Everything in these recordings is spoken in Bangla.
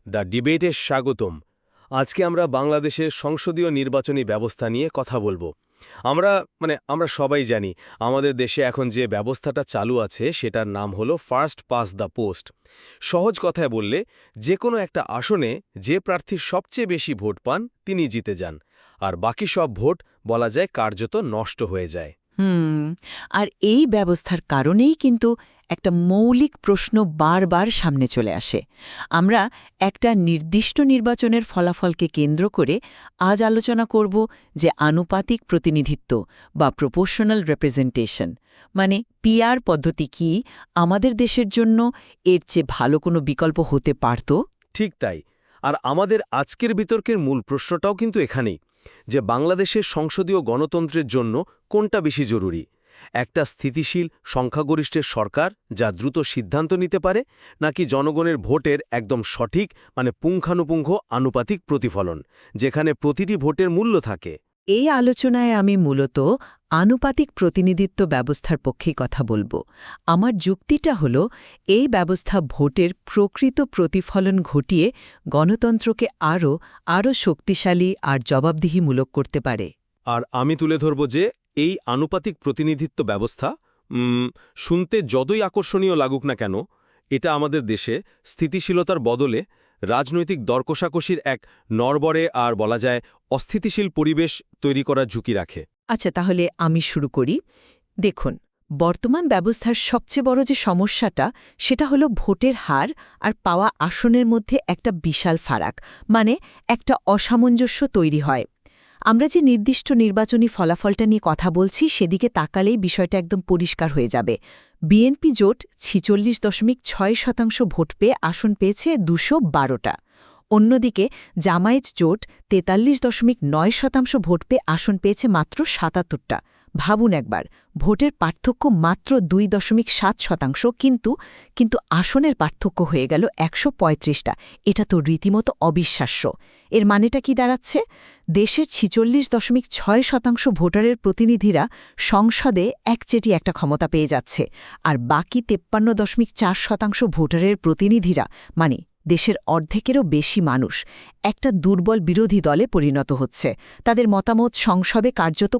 দ্য ডিবেটে স্বাগতম। আজকে আমরা বাংলাদেশের সংসদীয় নির্বাচনী ব্যবস্থা নিয়ে কথা বলবো। আমরা সবাই জানি আমাদের দেশে এখন যে ব্যবস্থাটা চালু আছে সেটার নাম হলো ফার্স্ট পাস দ্য পোস্ট। সহজ কথায় বললে যে কোনো একটা আসনে যে প্রার্থী সবচেয়ে বেশি ভোট পান তিনি জিতে যান, আর বাকি সব ভোট বলা যায় কার্যত নষ্ট হয়ে যায়। আর এই ব্যবস্থার কারণেই কিন্তু একটা মৌলিক প্রশ্ন বারবার সামনে চলে আসে। আমরা একটা নির্দিষ্ট নির্বাচনের ফলাফলকে কেন্দ্র করে আজ আলোচনা করব যে আনুপাতিক প্রতিনিধিত্ব বা প্রপোর্শনাল রিপ্রেজেন্টেশন মানে পিআর পদ্ধতি কি আমাদের দেশের জন্য এর চেয়ে ভালো কোনো বিকল্প হতে পারত? ঠিক তাই। আর আমাদের আজকের বিতর্কের মূল প্রশ্নটাও কিন্তু এখানেই, যে বাংলাদেশের সংসদীয় গণতন্ত্রের জন্য কোনটা বেশি জরুরি, একটা স্থিতিশীল সংখ্যাগরিষ্ঠের সরকার যা দ্রুত সিদ্ধান্ত নিতে পারে, নাকি জনগণের ভোটের একদম সঠিক পুঙ্খানুপুঙ্খ আনুপাতিক প্রতিফলন, যেখানে প্রতিটি ভোটের মূল্য থাকে। এই আলোচনায় আমি মূলত আনুপাতিক প্রতিনিধিত্ব ব্যবস্থার পক্ষেই কথা বলবো। আমার যুক্তিটা হলো এই ব্যবস্থা ভোটের প্রকৃত প্রতিফলন ঘটিয়ে গণতন্ত্রকে আরও শক্তিশালী আর জবাবদিহিমূলক করতে পারে। আর আমি তুলে ধরব যে এই আনুপাতিক প্রতিনিধিত্ব ব্যবস্থা শুনতে যতই আকর্ষণীয় লাগুক না কেন, এটা আমাদের দেশে স্থিতিশীলতার বদলে রাজনৈতিক দরকষাকষির এক নড়বড়ে আর বলা যায় অস্থিতিশীল পরিবেশ তৈরি করার ঝুঁকি রাখে। আচ্ছা, তাহলে আমি শুরু করি। দেখুন, বর্তমান ব্যবস্থার সবচেয়ে বড় যে সমস্যাটা সেটা হলো ভোটের হার আর পাওয়া আসনের মধ্যে একটা বিশাল ফারাক, মানে একটা অসামঞ্জস্য তৈরি হয়। আমরা যে নির্দিষ্ট নির্বাচনী ফলাফলটা নিয়ে কথা বলছি সেদিকে তাকালেই বিষয়টা একদম পরিষ্কার হয়ে যাবে। বিএনপি জোট 46.6% ভোট পেয়ে আসন পেয়েছে 212টা। অন্যদিকে জামায়াত জোট 43.9% ভোট পেয়ে আসন পেয়েছে মাত্র 77টা। ভাবুন একবার, ভোটের পার্থক্য মাত্র 2.7%, কিন্তু আসনের পার্থক্য হয়ে গেল 135টা। এটা তো রীতিমতো অবিশ্বাস্য। এর মানেটা কি দাঁড়াচ্ছে? দেশের 46.6% ভোটারের প্রতিনিধিরা সংসদে একচেটি একটা ক্ষমতা পেয়ে যাচ্ছে, আর বাকি 53.4% ভোটারের প্রতিনিধিরা মানে দেশের অর্ধেকেরও বেশি মানুষ একটা দুর্বল বিরোধী দলে পরিণত হচ্ছে। তাদের মতামত সংসদে কার্যত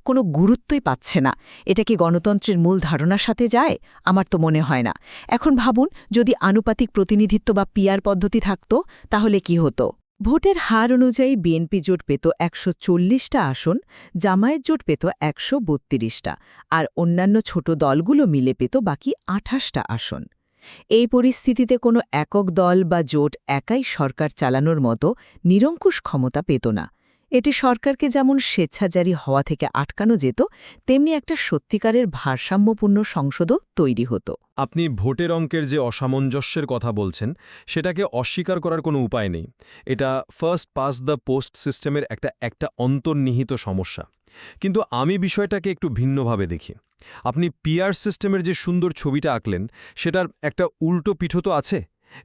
কোনো গুরুত্বই পাচ্ছে না। এটা কি গণতন্ত্রের মূল ধারণার সাথে যায়? আমার তো মনে হয় না। এখন ভাবুন, যদি আনুপাতিক প্রতিনিধিত্ব বা পিআর পদ্ধতি থাকত তাহলে কি হতো? ভোটের হার অনুযায়ী বিএনপি জোট পেত 140টা আসন, জামায়াত জোট পেত 132টা, আর অন্যান্য ছোট দলগুলো মিলে পেত বাকি 28টা আসন। এই পরিস্থিতিতে কোনো একক দল বা জোট একাই সরকার চালানোর মতো নিরঙ্কুশ ক্ষমতা পেত না। এটি সরকারকে যেমন স্বেচ্ছাচারী হওয়া থেকে আটকানো যেত, তেমনি একটা সত্যিকারের ভারসাম্যপূর্ণ সংসদও তৈরি হতো। আপনি ভোটের অঙ্কের যে অসামঞ্জস্যের কথা বলছেন সেটাকে অস্বীকার করার কোনো উপায় নেই। এটা ফার্স্ট পাস দ্য পোস্ট সিস্টেমের একটা অন্তর্নিহিত সমস্যা। কিন্তু আমি বিষয়টাকে একটু ভিন্নভাবে দেখি। আপনি পিআর সিস্টেমের যে সুন্দর ছবিটা আঁকলেন সেটার একটা উল্টো পিঠও তো আছে,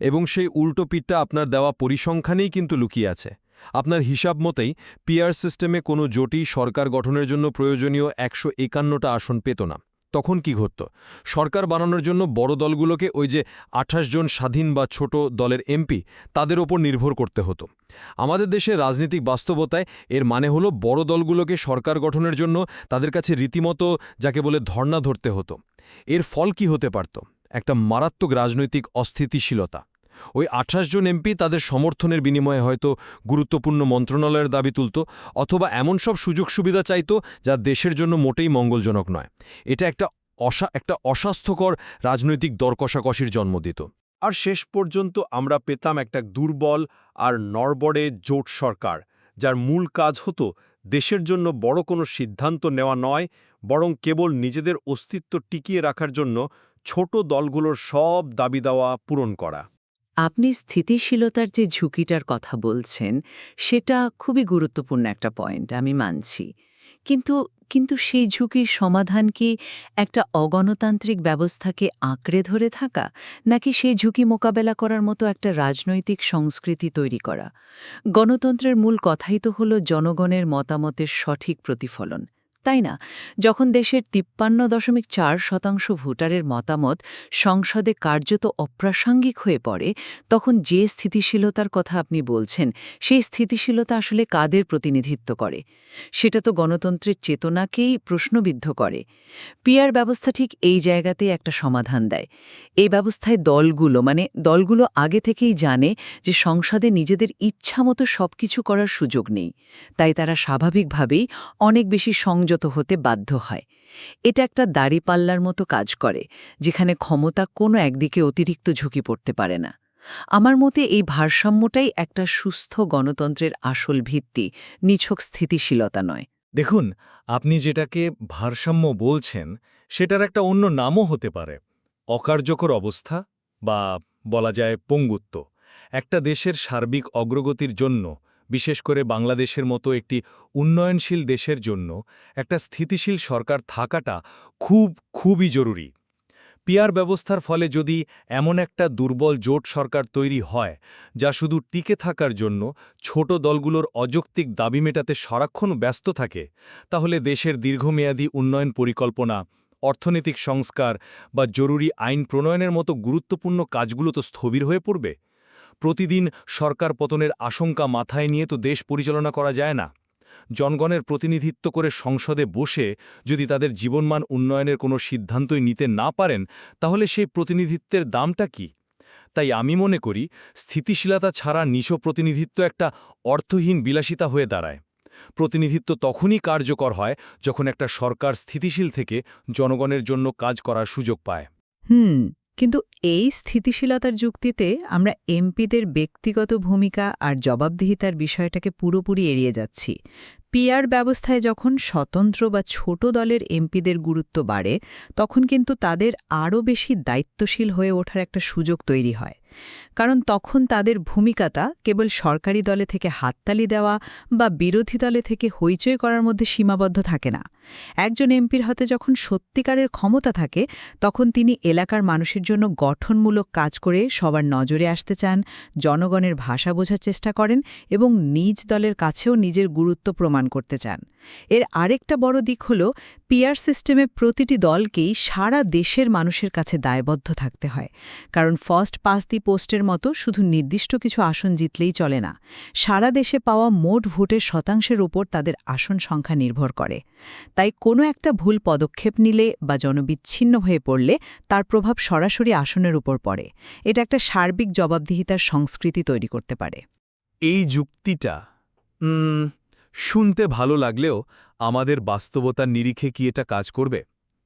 এবং সেই উল্টো পিঠটা আপনার দেওয়া পরিসংখ্যানেই কিন্তু লুকিয়ে আছে। আপনার হিসাব মতেই পিআর সিস্টেমে কোনো জোটই সরকার গঠনের জন্য প্রয়োজনীয় 151টা আসন পেত না। তখন কি ঘটত? সরকার বানানোর জন্য বড় দলগুলোকে ওই যে 28 জন স্বাধীন বা ছোট দলের এমপি তাদের ওপর নির্ভর করতে হতো। আমাদের দেশের রাজনৈতিক বাস্তবতায় এর মানে হলো বড় দলগুলোকে সরকার গঠনের জন্য তাদের কাছে রীতিমতো যাকে বলে ধর্ণা ধরতে হতো। এর ফল কি হতে পারত? একটা মারাত্মক রাজনৈতিক অস্থিতিশীলতা। ওই 28 জন এমপি তাদের সমর্থনের বিনিময়ে হয়তো গুরুত্বপূর্ণ মন্ত্রণালয়ের দাবি তুলত, অথবা এমন সব সুযোগ সুবিধা চাইত যা দেশের জন্য মোটেই মঙ্গলজনক নয়। এটা একটা অস্বাস্থ্যকর রাজনৈতিক দরকষাকষির জন্ম দিত। আর শেষ পর্যন্ত আমরা পেতাম একটা দুর্বল আর নড়বড়ে জোট সরকার, যার মূল কাজ হতো দেশের জন্য বড় কোনো সিদ্ধান্ত নেওয়া নয়, বরং কেবল নিজেদের অস্তিত্ব টিকিয়ে রাখার জন্য ছোট দলগুলোর সব দাবি দাওয়া পূরণ করা। আপনি স্থিতিশীলতার যে ঝুঁকিটার কথা বলছেন সেটা খুবই গুরুত্বপূর্ণ একটা পয়েন্ট, আমি মানছি। কিন্তু সেই ঝুঁকির সমাধান কি একটা অগণতান্ত্রিক ব্যবস্থাকে আঁকড়ে ধরে থাকা, নাকি সেই ঝুঁকি মোকাবেলা করার মতো একটা রাজনৈতিক সংস্কৃতি তৈরি করা? গণতন্ত্রের মূল কথাই তো হলো জনগণের মতামতের সঠিক প্রতিফলন, তাই না? যখন দেশের 53.4% ভোটারের মতামত সংসদে কার্যত অপ্রাসঙ্গিক হয়ে পড়ে, তখন যে স্থিতিশীলতার কথা আপনি বলছেন, সেই স্থিতিশীলতা আসলে কাদের প্রতিনিধিত্ব করে? সেটা তো গণতন্ত্রের চেতনাকেই প্রশ্নবিদ্ধ করে। পিআর ব্যবস্থা ঠিক এই জায়গাতেই একটা সমাধান দেয়। এই ব্যবস্থায় দলগুলো আগে থেকেই জানে যে সংসদে নিজেদের ইচ্ছামতো সবকিছু করার সুযোগ নেই। তাই তারা স্বাভাবিকভাবেই অনেক বেশি সংযত হতে বাধ্য হয়। এটা একটা দাঁড়িপাল্লার মতো কাজ করে, যেখানে ক্ষমতা কোনো একদিকে অতিরিক্ত ঝুঁকি পড়তে পারে না। আমার মতে এই ভারসাম্যটাই একটা সুস্থ গণতন্ত্রের আসল ভিত্তি, নিছক স্থিতিশীলতা নয়। দেখুন, আপনি যেটাকে ভারসাম্য বলছেন সেটার একটা অন্য নামও হতে পারে অকার্যকর অবস্থা, বা বলা যায় পঙ্গুত্ব। একটা দেশের সার্বিক অগ্রগতির জন্য, বিশেষ করে বাংলাদেশের মতো একটি উন্নয়নশীল দেশের জন্য একটা স্থিতিশীল সরকার থাকাটা খুবই জরুরি। পিআর ব্যবস্থার ফলে যদি এমন একটা দুর্বল জোট সরকার তৈরি হয় যা শুধু টিকে থাকার জন্য ছোট দলগুলোর অযৌক্তিক দাবি মেটাতে সারাক্ষণ ব্যস্ত থাকে, তাহলে দেশের দীর্ঘমেয়াদী উন্নয়ন পরিকল্পনা, অর্থনৈতিক সংস্কার বা জরুরি আইন প্রণয়নের মতো গুরুত্বপূর্ণ কাজগুলো তো স্থবির হয়ে পড়বে। প্রতিদিন সরকার পতনের আশঙ্কা মাথায় নিয়ে তো দেশ পরিচালনা করা যায় না। জনগণের প্রতিনিধিত্ব করে সংসদে বসে যদি তাদের জীবনমান উন্নয়নের কোনো সিদ্ধান্তই নিতে না পারেন, তাহলে সেই প্রতিনিধিত্বের দামটা কি? তাই আমি মনে করি স্থিতিশীলতা ছাড়া নিঃস্ব প্রতিনিধিত্ব একটা অর্থহীন বিলাসিতা হয়ে দাঁড়ায়। প্রতিনিধিত্ব তখনই কার্যকর হয় যখন একটা সরকার স্থিতিশীল থেকে জনগণের জন্য কাজ করার সুযোগ পায়। কিন্তু এই স্থিতিশীলতার যুক্তিতে আমরা এমপিদের ব্যক্তিগত ভূমিকা আর জবাবদিহিতার বিষয়টাকে পুরোপুরি এড়িয়ে যাচ্ছি। পিআর ব্যবস্থায় যখন স্বতন্ত্র বা ছোট দলের এমপিদের গুরুত্ব বাড়ে, তখন কিন্তু তাদের আরও বেশি দায়িত্বশীল হয়ে ওঠার একটা সুযোগ তৈরি হয়। কারণ তখন তাদের ভূমিকাটা কেবল সরকারি দলে থেকে হাততালি দেওয়া বা বিরোধী দলে থেকে হইচই করার মধ্যে সীমাবদ্ধ থাকে না। একজন এমপির হাতে যখন সত্যিকারের ক্ষমতা থাকে, তখন তিনি এলাকার মানুষের জন্য গঠনমূলক কাজ করে সবার নজরে আসতে চান, জনগণের ভাষা বোঝার চেষ্টা করেন এবং নিজ দলের কাছেও নিজের গুরুত্ব প্রমাণ করতে চান। এর আরেকটা বড় দিক হল, পিআর সিস্টেমে প্রতিটি দলকেই সারা দেশের মানুষের কাছে দায়বদ্ধ থাকতে হয়। কারণ ফার্স্ট পাস্ট দি পোস্টের মতো শুধু নির্দিষ্ট কিছু আসন জিতলেই চলে না। সারা দেশে পাওয়া মোট ভোটের শতাংশের উপর তাদের আসন সংখ্যা নির্ভর করে। তাই কোনো একটা ভুল পদক্ষেপ নিলে বা জনবিচ্ছিন্ন হয়ে পড়লে তার প্রভাব সরাসরি আসনের উপর পড়ে। এটা একটা সার্বিক জবাবদিহিতার সংস্কৃতি তৈরি করতে পারে। এই যুক্তিটা শুনতে ভালো লাগলেও আমাদের বাস্তবতার নিরিখে কি এটা কাজ করবে?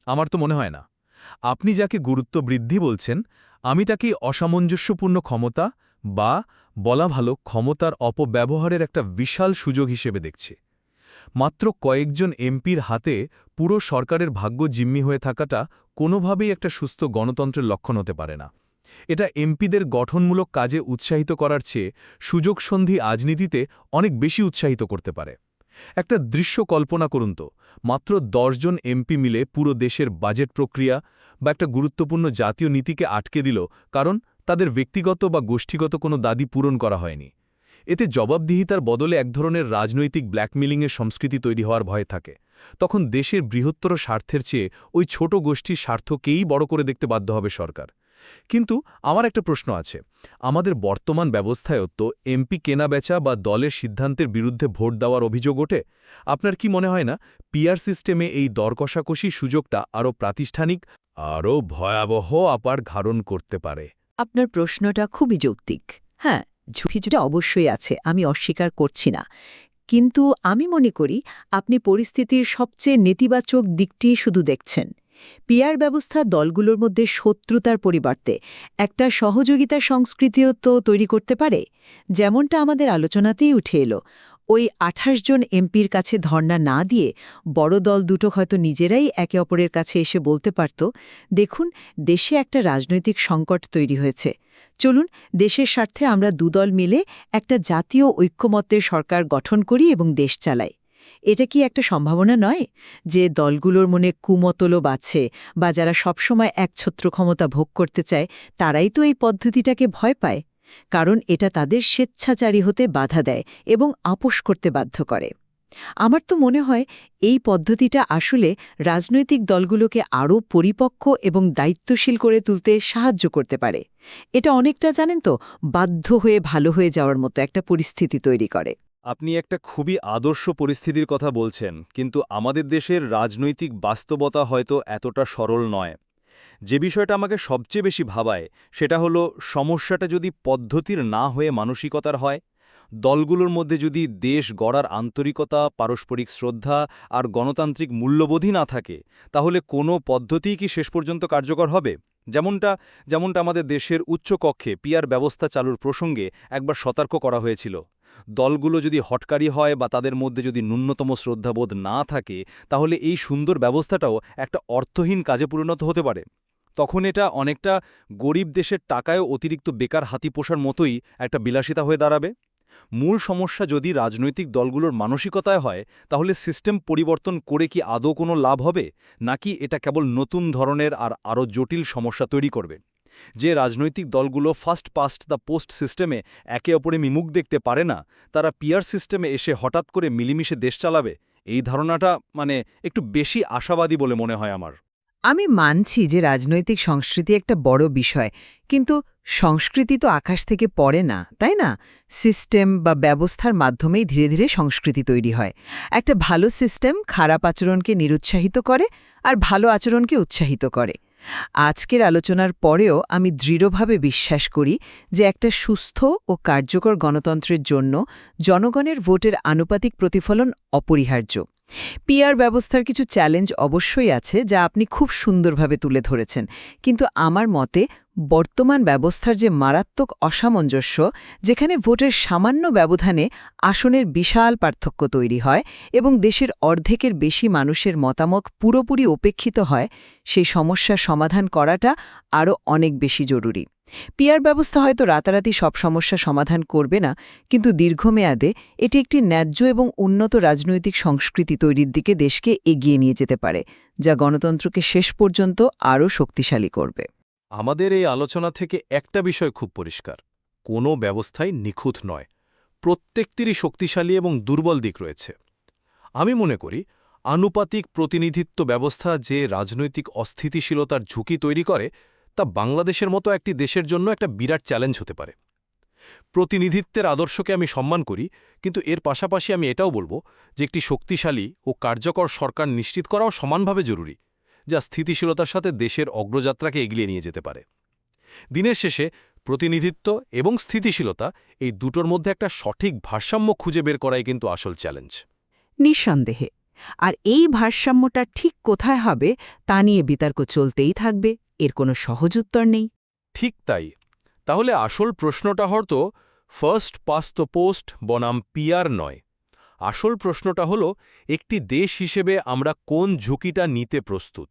আমার তো মনে হয় না। আপনি যাকে গুরুত্ব বৃদ্ধি বলছেন, আমি তাকে অসামঞ্জস্যপূর্ণ ক্ষমতা, বা বলা ভালো ক্ষমতার অপব্যবহারের একটা বিশাল সুযোগ হিসেবে দেখছি। মাত্র কয়েকজন এমপির হাতে পুরো সরকারের ভাগ্য জিম্মি হয়ে থাকাটা কোনোভাবেই একটা সুস্থ গণতন্ত্রের লক্ষণ হতে পারে না। এটা এমপিদের গঠনমূলক কাজে উৎসাহিত করার চেয়ে সুযোগসন্ধি রাজনীতিতে অনেক বেশি উৎসাহিত করতে পারে। একটা দৃশ্য কল্পনা করুন তো, মাত্র ১০ জন এমপি মিলে পুরো দেশের বাজেট প্রক্রিয়া বা একটা গুরুত্বপূর্ণ জাতীয় নীতিকে আটকে দিল, কারণ তাদের ব্যক্তিগত বা গোষ্ঠীগত কোনো দাবি পূরণ করা হয়নি। এতে জবাবদিহিতার বদলে এক ধরনের রাজনৈতিক ব্ল্যাকমেলিংয়ের সংস্কৃতি তৈরি হওয়ার ভয় থাকে। তখন দেশের বৃহত্তর স্বার্থের চেয়ে ওই ছোট গোষ্ঠীর স্বার্থকেই বড় করে দেখতে বাধ্য হবে সরকার। কিন্তু আমার একটা প্রশ্ন আছে, আমাদের বর্তমান ব্যবস্থায়ও তো এমপি কেনাবেচা বা দলের সিদ্ধান্তের বিরুদ্ধে ভোট দেওয়ার অভিযোগ ওঠে। আপনার কি মনে হয় না পিআর সিস্টেমে এই দরকষাকষির সুযোগটা আরও প্রাতিষ্ঠানিক, আরও ভয়াবহ আকার ধারণ করতে পারে? আপনার প্রশ্নটা খুবই যৌক্তিক। হ্যাঁ, ঝুঁকিটা অবশ্যই আছে, আমি অস্বীকার করছি না। কিন্তু আমি মনে করি আপনি পরিস্থিতির সবচেয়ে নেতিবাচক দিকটি শুধু দেখছেন। পিআর ব্যবস্থা দলগুলোর মধ্যে শত্রুতার পরিবর্তে একটা সহযোগিতার সংস্কৃতিও তো তৈরি করতে পারে। যেমনটা আমাদের আলোচনাতেই উঠে এলো, ওই ২৮ জন এমপির কাছে ধর্ণা না দিয়ে বড় দল দুটো হয়তো নিজেরাই একে অপরের কাছে এসে বলতে পারত, দেখুন, দেশে একটা রাজনৈতিক সংকট তৈরি হয়েছে, চলুন দেশের স্বার্থে আমরা দুদল মিলে একটা জাতীয় ঐক্যমত্যের সরকার গঠন করি এবং দেশ চালাই। এটা কি একটা সম্ভাবনা নয় যে দলগুলোর মনে কুমতলব আছে বা যারা সবসময় একছত্র ক্ষমতা ভোগ করতে চায়, তারাই তো এই পদ্ধতিটাকে ভয় পায়? কারণ এটা তাদের স্বেচ্ছাচারী হতে বাধা দেয় এবং আপোস করতে বাধ্য করে। আমার তো মনে হয় এই পদ্ধতিটা আসলে রাজনৈতিক দলগুলোকে আরও পরিপক্ক এবং দায়িত্বশীল করে তুলতে সাহায্য করতে পারে। এটা অনেকটা জানেন তো বাধ্য হয়ে ভালো হয়ে যাওয়ার মতো একটা পরিস্থিতি তৈরি করে। আপনি একটা খুবই আদর্শ পরিস্থিতির কথা বলছেন, কিন্তু আমাদের দেশের রাজনৈতিক বাস্তবতা হয়তো এতটা সরল নয়। যে বিষয়টা আমাকে সবচেয়ে বেশি ভাবায় সেটা হলো সমস্যাটা যদি পদ্ধতির না হয়ে মানসিকতার হয়। দলগুলোর মধ্যে যদি দেশ গড়ার আন্তরিকতা, পারস্পরিক শ্রদ্ধা আর গণতান্ত্রিক মূল্যবোধই না থাকে, তাহলে কোনো পদ্ধতিই কি শেষ পর্যন্ত কার্যকর হবে? যেমনটা আমাদের দেশের উচ্চকক্ষে পিআর ব্যবস্থা চালুর প্রসঙ্গে একবার সতর্ক করা হয়েছিল। দলগুলো যদি হটকারী হয় বা তাদের মধ্যে যদি ন্যূনতম শ্রদ্ধাবোধ না থাকে, তাহলে এই সুন্দর ব্যবস্থাটাও একটা অর্থহীন কাজে পরিণত হতে পারে। তখন এটা অনেকটা গরিব দেশের টাকায়ও অতিরিক্ত বেকার হাতি পোষার মতোই একটা বিলাসিতা হয়ে দাঁড়াবে। মূল সমস্যা যদি রাজনৈতিক দলগুলোর মানসিকতায় হয়, তাহলে সিস্টেম পরিবর্তন করে কি আদৌ কোনো লাভ হবে, নাকি এটা কেবল নতুন ধরনের আর আরও জটিল সমস্যা তৈরি করবে? যে রাজনৈতিক দলগুলো ফার্স্ট পাস্ট দ্য পোস্ট সিস্টেমে একে অপরে মুখ দেখতে পারে না, তারা পিআর সিস্টেমে এসে হঠাৎ করে মিলেমিশে দেশ চালাবে, এই ধারণাটা একটু বেশি আশাবাদী বলে মনে হয় আমার। আমি মানছি যে রাজনৈতিক সংস্কৃতি একটা বড় বিষয়, কিন্তু সংস্কৃতি তো আকাশ থেকে পড়ে না, তাই না? সিস্টেম বা ব্যবস্থার মাধ্যমেই ধীরে ধীরে সংস্কৃতি তৈরি হয়। একটা ভালো সিস্টেম খারাপ আচরণকে নিরুৎসাহিত করে আর ভালো আচরণকে উৎসাহিত করে। আজকের আলোচনার পরেও আমি দৃঢ়ভাবে বিশ্বাস করি যে একটা সুস্থ ও কার্যকর গণতন্ত্রের জন্য জনগণের ভোটের আনুপাতিক প্রতিফলন অপরিহার্য। পিআর ব্যবস্থার কিছু চ্যালেঞ্জ অবশ্যই আছে, যা আপনি খুব সুন্দরভাবে তুলে ধরেছেন, কিন্তু আমার মতে বর্তমান ব্যবস্থার যে মারাত্মক অসামঞ্জস্য, যেখানে ভোটের সামান্য ব্যবধানে আসনের বিশাল পার্থক্য তৈরি হয় এবং দেশের অর্ধেকের বেশি মানুষের মতামত পুরোপুরি উপেক্ষিত হয়, সেই সমস্যার সমাধান করাটা আরও অনেক বেশি জরুরি। পিআর ব্যবস্থা হয়তো রাতারাতি সব সমস্যা সমাধান করবে না, কিন্তু দীর্ঘমেয়াদে এটি একটি ন্যায্য এবং উন্নত রাজনৈতিক সংস্কৃতি তৈরির দিকে দেশকে এগিয়ে নিয়ে যেতে পারে, যা গণতন্ত্রকে শেষ পর্যন্ত আরও শক্তিশালী করবে। আমাদের এই আলোচনা থেকে একটা বিষয় খুব পরিষ্কার: কোনো ব্যবস্থাই নিখুঁত নয়। প্রত্যেকটিরই শক্তিশালী এবং দুর্বল দিক রয়েছে। আমি মনে করি আনুপাতিক প্রতিনিধিত্ব ব্যবস্থা যে রাজনৈতিক অস্থিতিশীলতার ঝুঁকি তৈরি করে, তা বাংলাদেশের মতো একটি দেশের জন্য একটা বিরাট চ্যালেঞ্জ হতে পারে। প্রতিনিধিত্বের আদর্শকে আমি সম্মান করি, কিন্তু এর পাশাপাশি আমি এটাও বলবো যে একটি শক্তিশালী ও কার্যকর সরকার নিশ্চিত করাও সমানভাবে জরুরি, যা স্থিতিশীলতার সাথে দেশের অগ্রযাত্রাকে এগিয়ে নিয়ে যেতে পারে। দিনের শেষে প্রতিনিধিত্ব এবং স্থিতিশীলতা, এই দুটোর মধ্যে একটা সঠিক ভারসাম্য খুঁজে বের করাই কিন্তু আসল চ্যালেঞ্জ। নিঃসন্দেহে। আর এই ভারসাম্যটা ঠিক কোথায় হবে তা নিয়ে বিতর্ক চলতেই থাকবে, এর কোনো সহজ উত্তর নেই। ঠিক তাই। তাহলে আসল প্রশ্নটা হয়তো ফার্স্ট পাস্ট দ্য পোস্ট বনাম পিআর নয়। আসল প্রশ্নটা হলো, একটি দেশ হিসেবে আমরা কোন ঝুঁকিটা নিতে প্রস্তুত?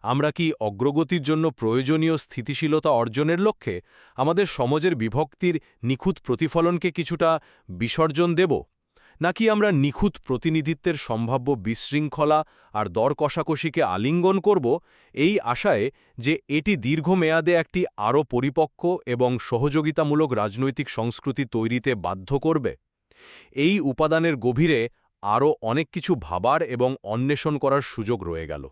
আমরা কি অগ্রগতির জন্য প্রয়োজনীয় স্থিতিশীলতা অর্জনের লক্ষ্যে আমাদের সমাজের বিভক্তির নিখুঁত প্রতিফলনকে কিছুটা বিসর্জন দেব, নাকি আমরা নিখুঁত প্রতিনিধিত্বের সম্ভাব্য বিশৃঙ্খলা আর দর কষাকষিকে আলিঙ্গন করব, এই আশায় যে এটি দীর্ঘমেয়াদে একটি আরও পরিপক্ক এবং সহযোগিতামূলক রাজনৈতিক সংস্কৃতি তৈরিতে বাধ্য করবে? এই উপাদানের গভীরে আরও অনেক কিছু ভাবার এবং অন্বেষণ করার সুযোগ রয়ে গেল।